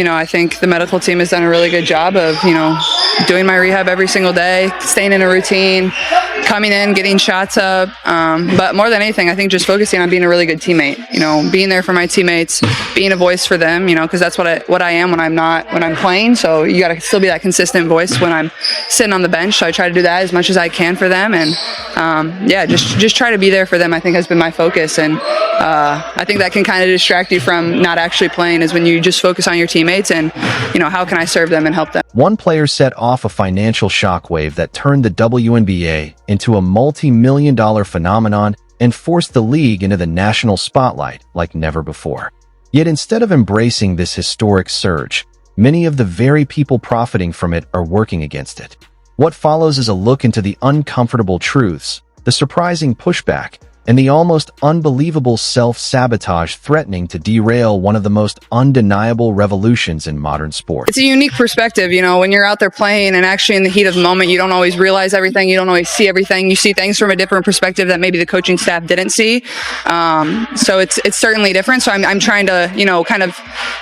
I think the medical team has done a really good job of, doing my rehab every single day, staying in a routine, coming in, getting shots up. But more than anything, I think just focusing on being a really good teammate, being there for my teammates, being a voice for them, because that's what I am when I'm playing. So you got to still be that consistent voice when I'm sitting on the bench. So I try to do that as much as I can for them. And just try to be there for them, I think, has been my focus. And I think that can kind of distract you from not actually playing, is when you just focus on your teammates and, how can I serve them and help them. One player set off a financial shockwave that turned the WNBA into a multi-million-dollar phenomenon and forced the league into the national spotlight like never before. Yet instead of embracing this historic surge, many of the very people profiting from it are working against it. What follows is a look into the uncomfortable truths, the surprising pushback, and the almost unbelievable self-sabotage threatening to derail one of the most undeniable revolutions in modern sports. It's a unique perspective, when you're out there playing and actually in the heat of the moment, you don't always realize everything, you don't always see everything. You see things from a different perspective that maybe the coaching staff didn't see. So it's certainly different. So I'm trying to, kind of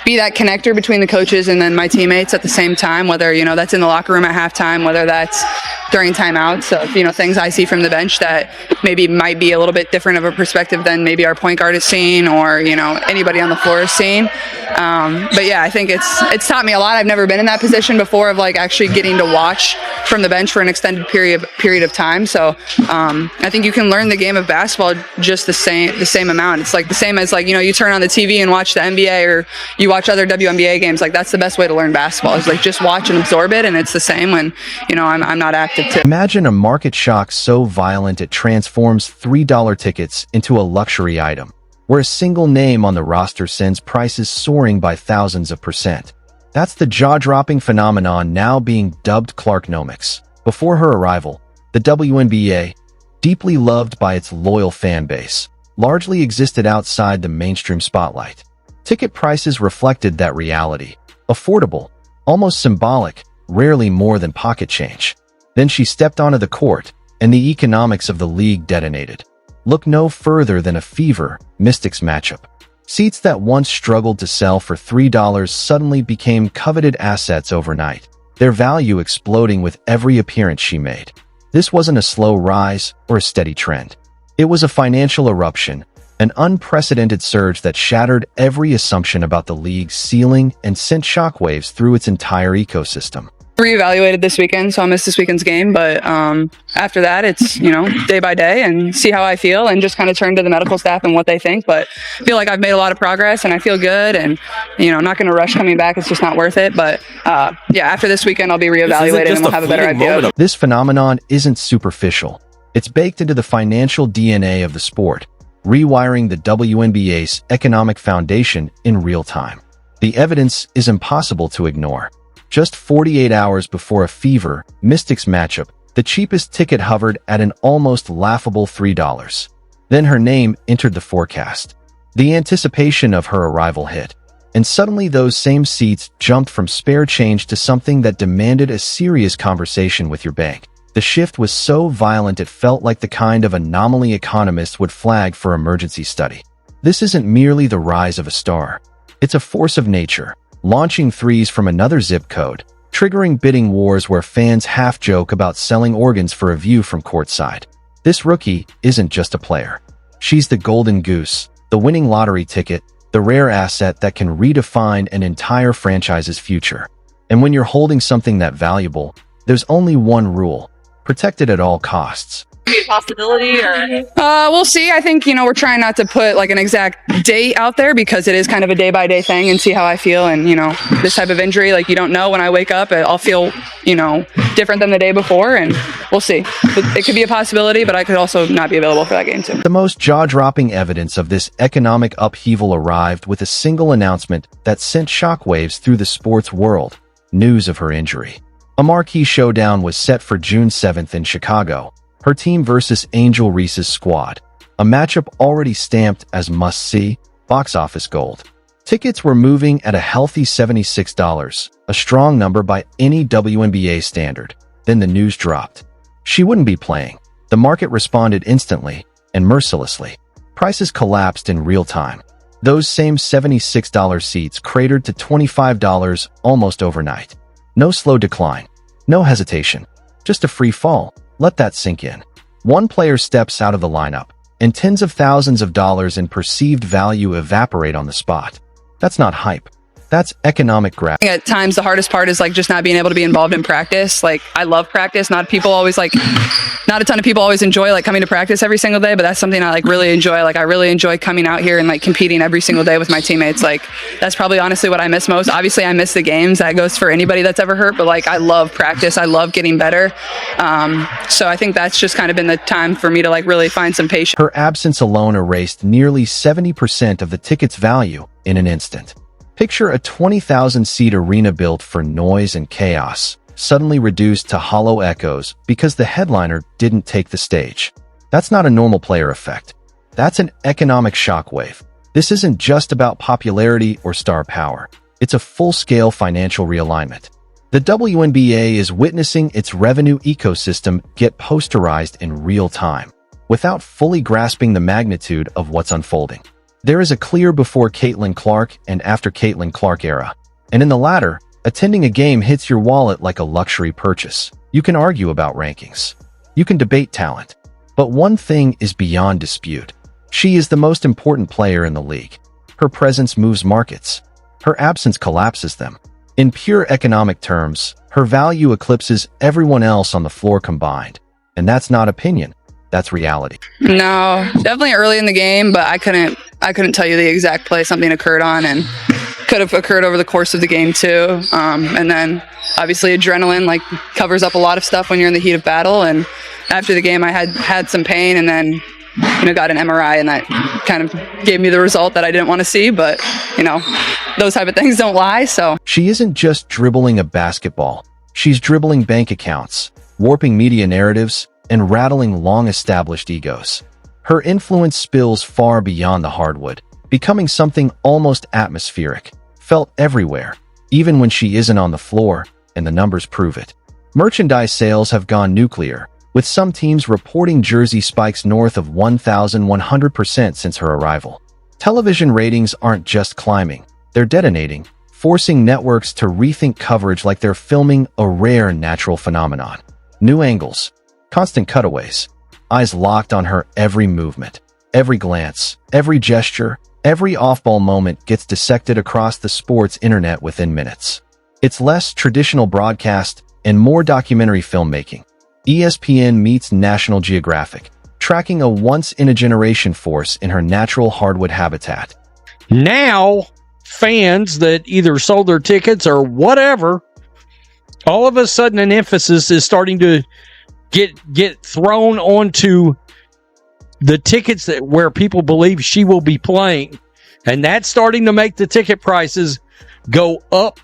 be that connector between the coaches and then my teammates at the same time, whether, that's in the locker room at halftime, whether that's during timeouts. So, things I see from the bench that maybe might be a little bit different of a perspective than maybe our point guard is seeing, or, anybody on the floor is seeing. But yeah, I think it's taught me a lot. I've never been in that position before of actually getting to watch from the bench for an extended period of time. So I think you can learn the game of basketball just the same amount. It's the same as you turn on the TV and watch the NBA, or you watch other WNBA games. That's the best way to learn basketball, is just watch and absorb it. And it's the same when I'm not active too. Imagine a market shock so violent it transforms $3 tickets into a luxury item, where a single name on the roster sends prices soaring by thousands of %. That's the jaw-dropping phenomenon now being dubbed Clarknomics. Before her arrival, the WNBA, deeply loved by its loyal fan base, largely existed outside the mainstream spotlight. Ticket prices reflected that reality. Affordable, almost symbolic, rarely more than pocket change. Then she stepped onto the court, and the economics of the league detonated. Look no further than a Fever-Mystics matchup. Seats that once struggled to sell for $3 suddenly became coveted assets overnight, their value exploding with every appearance she made. This wasn't a slow rise or a steady trend. It was a financial eruption, an unprecedented surge that shattered every assumption about the league's ceiling and sent shockwaves through its entire ecosystem. Reevaluated this weekend, so I'll miss this weekend's game, but after that it's day by day and see how I feel, and just kind of turn to the medical staff and what they think. But I feel like I've made a lot of progress and I feel good, and I'm not going to rush coming back. It's just not worth it. But after this weekend I'll be reevaluated and we'll have a better idea. This phenomenon isn't superficial. It's baked into the financial DNA of the sport, rewiring the WNBA's economic foundation in real time. The evidence is impossible to ignore. Just 48 hours before a Fever-Mystics matchup, the cheapest ticket hovered at an almost laughable $3. Then her name entered the forecast. The anticipation of her arrival hit, and suddenly those same seats jumped from spare change to something that demanded a serious conversation with your bank. The shift was so violent it felt like the kind of anomaly economists would flag for emergency study. This isn't merely the rise of a star. It's a force of nature, launching threes from another zip code, triggering bidding wars where fans half-joke about selling organs for a view from courtside. This rookie isn't just a player. She's the golden goose, the winning lottery ticket, the rare asset that can redefine an entire franchise's future. And when you're holding something that valuable, there's only one rule: protect it at all costs. Be a possibility, or we'll see. I think we're trying not to put an exact date out there, because it is kind of a day by day thing, and see how I feel. And this type of injury, you don't know when I wake up, I'll feel different than the day before, and we'll see. It could be a possibility, but I could also not be available for that game too. The most jaw-dropping evidence of this economic upheaval arrived with a single announcement that sent shockwaves through the sports world: news of her injury. A marquee showdown was set for June 7th in Chicago, her team versus Angel Reese's squad, a matchup already stamped as must-see, box office gold. Tickets were moving at a healthy $76, a strong number by any WNBA standard. Then the news dropped. She wouldn't be playing. The market responded instantly and mercilessly. Prices collapsed in real time. Those same $76 seats cratered to $25 almost overnight. No slow decline, no hesitation, just a free fall. Let that sink in. One player steps out of the lineup, and tens of thousands of dollars in perceived value evaporate on the spot. That's not hype. That's economic grab. At times, the hardest part is like just not being able to be involved in practice. Like, I love practice. Not a ton of people always enjoy like coming to practice every single day, but that's something I like really enjoy. Like, I really enjoy coming out here and like competing every single day with my teammates. Like, that's probably honestly what I miss most. Obviously, I miss the games. That goes for anybody that's ever hurt, but like, I love practice. I love getting better. So I think that's just kind of been the time for me to like really find some patience. Her absence alone erased nearly 70% of the ticket's value in an instant. Picture a 20,000-seat arena built for noise and chaos, suddenly reduced to hollow echoes because the headliner didn't take the stage. That's not a normal player effect. That's an economic shockwave. This isn't just about popularity or star power. It's a full-scale financial realignment. The WNBA is witnessing its revenue ecosystem get posterized in real time, without fully grasping the magnitude of what's unfolding. There is a clear before Caitlin Clark and after Caitlin Clark era, and in the latter, attending a game hits your wallet like a luxury purchase. You can argue about rankings. You can debate talent. But one thing is beyond dispute. She is the most important player in the league. Her presence moves markets. Her absence collapses them. In pure economic terms, her value eclipses everyone else on the floor combined. And that's not opinion. That's reality. No, definitely early in the game, but I couldn't tell you the exact play something occurred on, and could have occurred over the course of the game too. And then obviously adrenaline like covers up a lot of stuff when you're in the heat of battle. And after the game, I had some pain, and then got an MRI, and that kind of gave me the result that I didn't want to see. But those type of things don't lie. So she isn't just dribbling a basketball. She's dribbling bank accounts, warping media narratives, and rattling long-established egos. Her influence spills far beyond the hardwood, becoming something almost atmospheric, felt everywhere, even when she isn't on the floor, and the numbers prove it. Merchandise sales have gone nuclear, with some teams reporting jersey spikes north of 1,100% since her arrival. Television ratings aren't just climbing, they're detonating, forcing networks to rethink coverage like they're filming a rare natural phenomenon. New angles, constant cutaways, eyes locked on her every movement, every glance, every gesture, every off-ball moment gets dissected across the sports internet within minutes. It's less traditional broadcast and more documentary filmmaking. ESPN meets National Geographic, tracking a once-in-a-generation force in her natural hardwood habitat. Now, fans that either sold their tickets or whatever, all of a sudden an emphasis is starting to get thrown onto the tickets where people believe she will be playing, and that's starting to make the ticket prices go up.